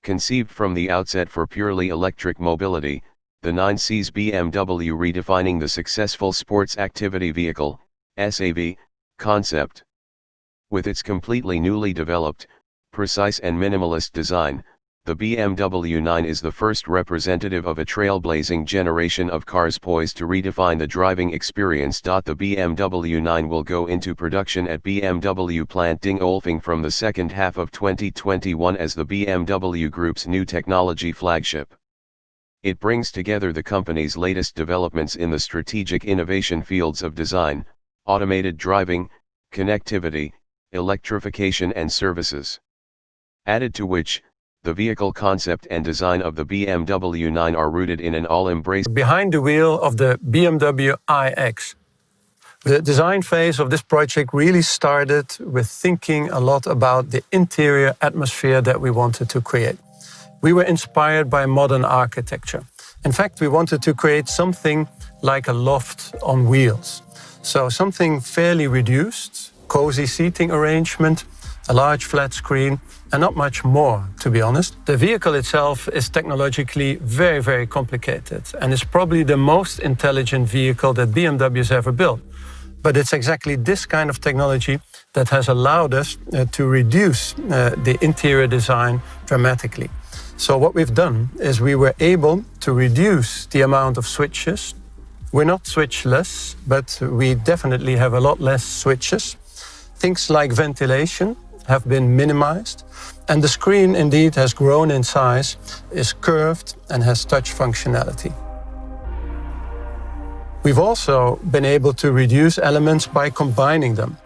Conceived from the outset for purely electric mobility, the 9 sees BMW redefining the successful sports activity vehicle, SAV, concept. With its completely newly developed, precise and minimalist design, the BMW 9 is the first representative of a trailblazing generation of cars poised to redefine the driving experience. The BMW 9 will go into production at BMW Plant Dingolfing from the second half of 2021 as the BMW Group's new technology flagship. It brings together the company's latest developments in the strategic innovation fields of design, automated driving, connectivity, electrification and services. Added to which, the vehicle concept and design of the BMW 9 are rooted in an all-embracing behind the wheel of the BMW iX. The design phase of this project really started with thinking a lot about the interior atmosphere that we wanted to create. We were inspired by modern architecture. In fact, we wanted to create something like a loft on wheels. So something fairly reduced, cozy seating arrangement, a large flat screen, and not much more, to be honest. The vehicle itself is technologically very, very complicated and is probably the most intelligent vehicle that BMW has ever built. But it's exactly this kind of technology that has allowed us to reduce the interior design dramatically. So what we've done is we were able to reduce the amount of switches. We're not switchless, but we definitely have a lot less switches. Things like ventilation have been minimized, and the screen indeed has grown in size, is curved and has touch functionality. We've also been able to reduce elements by combining them.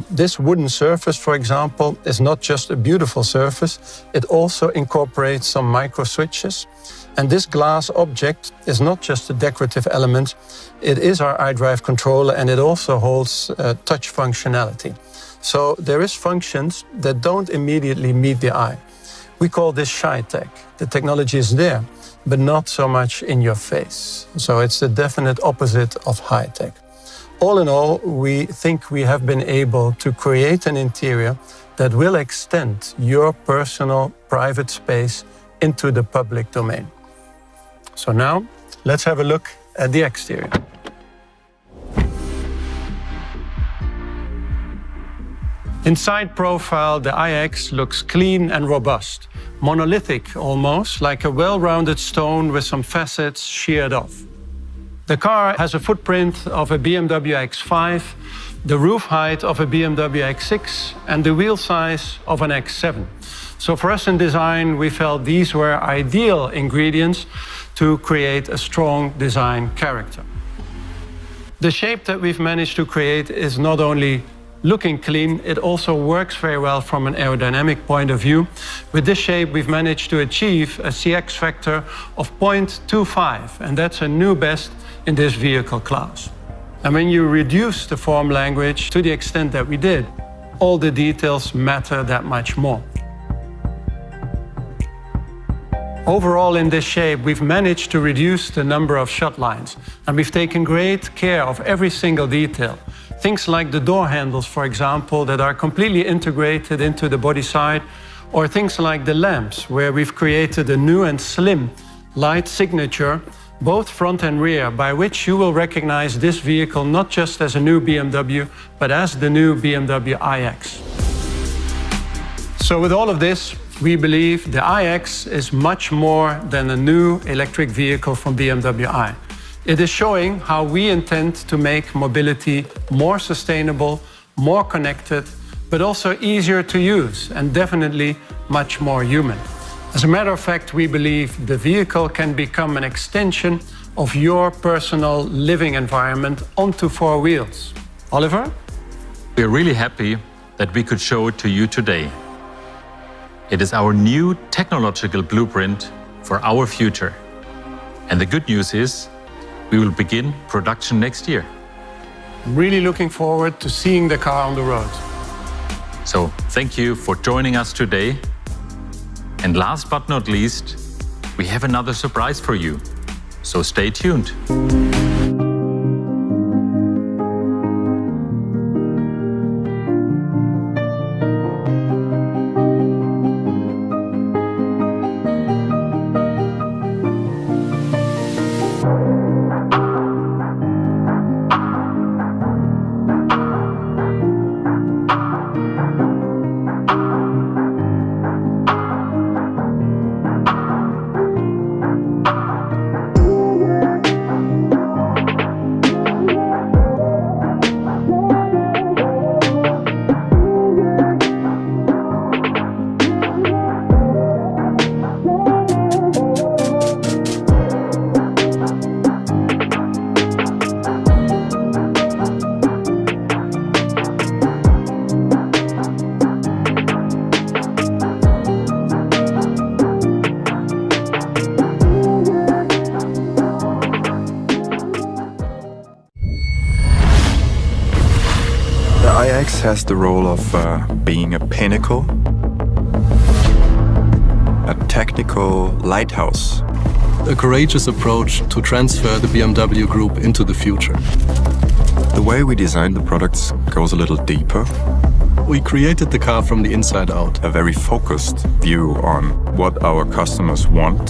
This wooden surface, for example, is not just a beautiful surface, it also incorporates some micro switches. And this glass object is not just a decorative element, it is our eDrive controller and it also holds touch functionality. So there is functions that don't immediately meet the eye. We call this shy tech. The technology is there, but not so much in your face. So it's the definite opposite of high tech. All in all, we think we have been able to create an interior that will extend your personal private space into the public domain. So now, let's have a look at the exterior. Inside profile, the iX looks clean and robust, monolithic almost, like a well-rounded stone with some facets sheared off. The car has a footprint of a BMW X5, the roof height of a BMW X6, and the wheel size of an X7. So for us in design, we felt these were ideal ingredients to create a strong design character. The shape that we've managed to create is not only looking clean, it also works very well from an aerodynamic point of view. With this shape, we've managed to achieve a CX factor of 0.25, and that's a new best in this vehicle class. And when you reduce the form language to the extent that we did, all the details matter that much more. Overall, in this shape, we've managed to reduce the number of shut lines, and we've taken great care of every single detail. Things like the door handles, for example, that are completely integrated into the body side, or things like the lamps, where we've created a new and slim light signature, both front and rear, by which you will recognize this vehicle not just as a new BMW, but as the new BMW iX. So with all of this, we believe the iX is much more than a new electric vehicle from BMW i. It is showing how we intend to make mobility more sustainable, more connected, but also easier to use and definitely much more human. As a matter of fact, we believe the vehicle can become an extension of your personal living environment onto four wheels. Oliver? We're really happy that we could show it to you today. It is our new technological blueprint for our future. And the good news is, we will begin production next year. I'm really looking forward to seeing the car on the road. So thank you for joining us today. And last but not least, we have another surprise for you. So stay tuned. has the role of being a pinnacle, a technical lighthouse. A courageous approach to transfer the BMW Group into the future. The way we design the products goes a little deeper. We created the car from the inside out. A very focused view on what our customers want.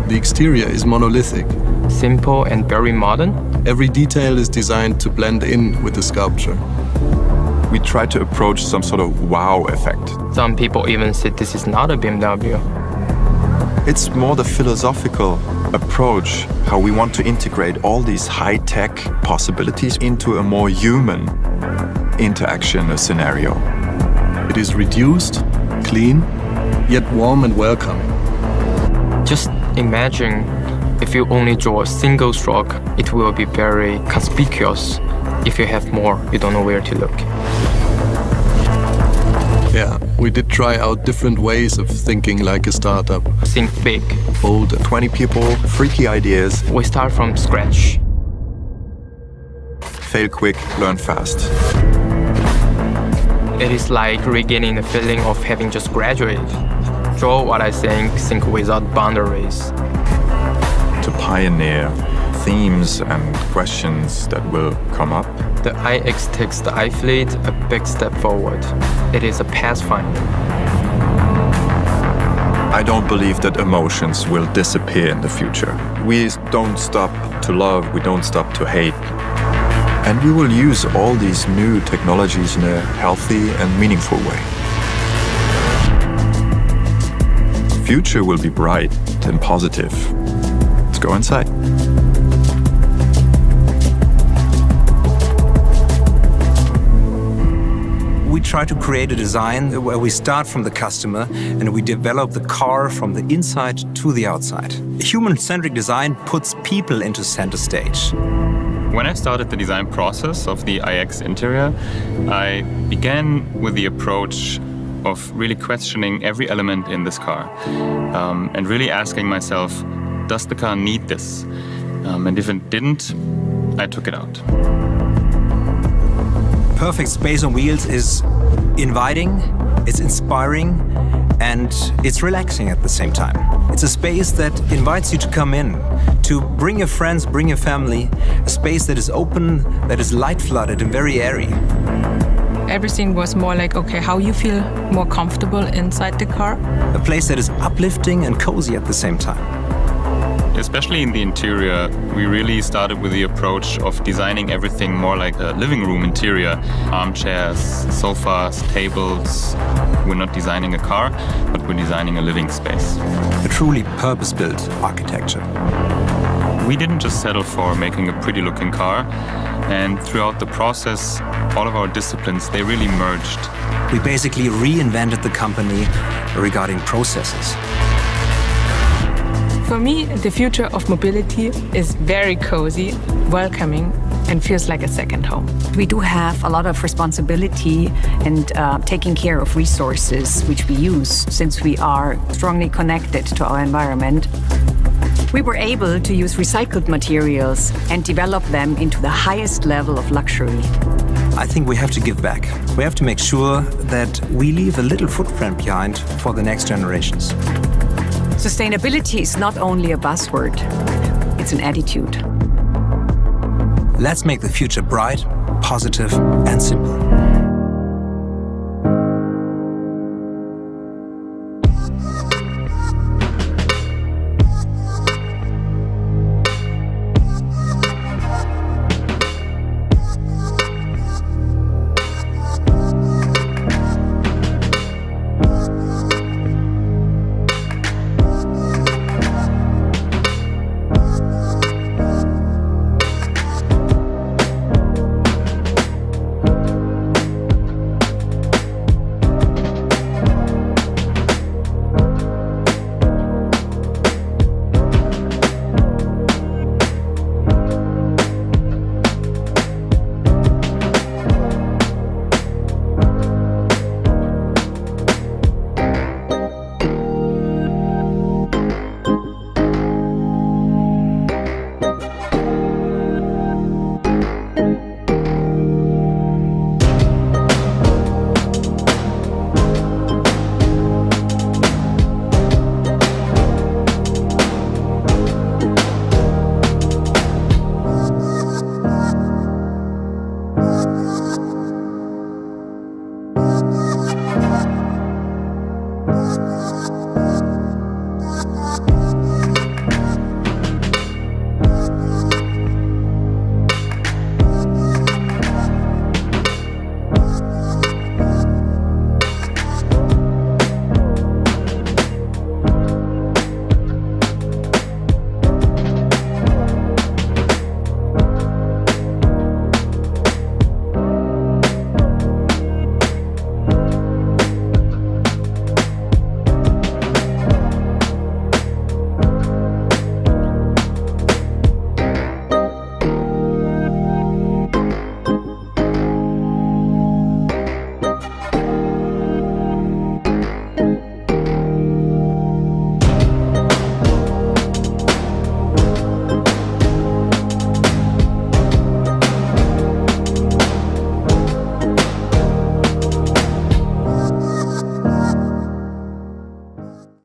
The exterior is monolithic. Simple and very modern. Every detail is designed to blend in with the sculpture. We try to approach some sort of wow effect. Some people even said this is not a BMW. It's more the philosophical approach, how we want to integrate all these high-tech possibilities into a more human interaction scenario. It is reduced, clean, yet warm and welcoming. Just imagine if you only draw a single stroke, it will be very conspicuous. If you have more, you don't know where to look. Yeah, we did try out different ways of thinking like a startup. Think big. Bold. 20 people, freaky ideas. We start from scratch. Fail quick, learn fast. It is like regaining the feeling of having just graduated. Draw what I think without boundaries. To pioneer themes and questions that will come up. The iX takes the iFleet a big step forward. It is a pathfinder. I don't believe that emotions will disappear in the future. We don't stop to love, we don't stop to hate. And we will use all these new technologies in a healthy and meaningful way. The future will be bright and positive. Let's go inside. We try to create a design where we start from the customer and we develop the car from the inside to the outside. Human-centric design puts people into center stage. When I started the design process of the iX interior, I began with the approach of really questioning every element in this car and really asking myself, does the car need this? And if it didn't, I took it out. Perfect Space on Wheels is inviting, it's inspiring, and it's relaxing at the same time. It's a space that invites you to come in, to bring your friends, bring your family, a space that is open, that is light-flooded and very airy. Everything was more like, okay, how you feel more comfortable inside the car. A place that is uplifting and cozy at the same time. Especially in the interior, we really started with the approach of designing everything more like a living room interior. Armchairs, sofas, tables. We're not designing a car, but we're designing a living space. A truly purpose-built architecture. We didn't just settle for making a pretty-looking car, and throughout the process, all of our disciplines, they really merged. We basically reinvented the company regarding processes. For me, the future of mobility is very cozy, welcoming, and feels like a second home. We do have a lot of responsibility and taking care of resources which we use since we are strongly connected to our environment. We were able to use recycled materials and develop them into the highest level of luxury. I think we have to give back. We have to make sure that we leave a little footprint behind for the next generations. Sustainability is not only a buzzword, it's an attitude. Let's make the future bright, positive, and simple. Thank you.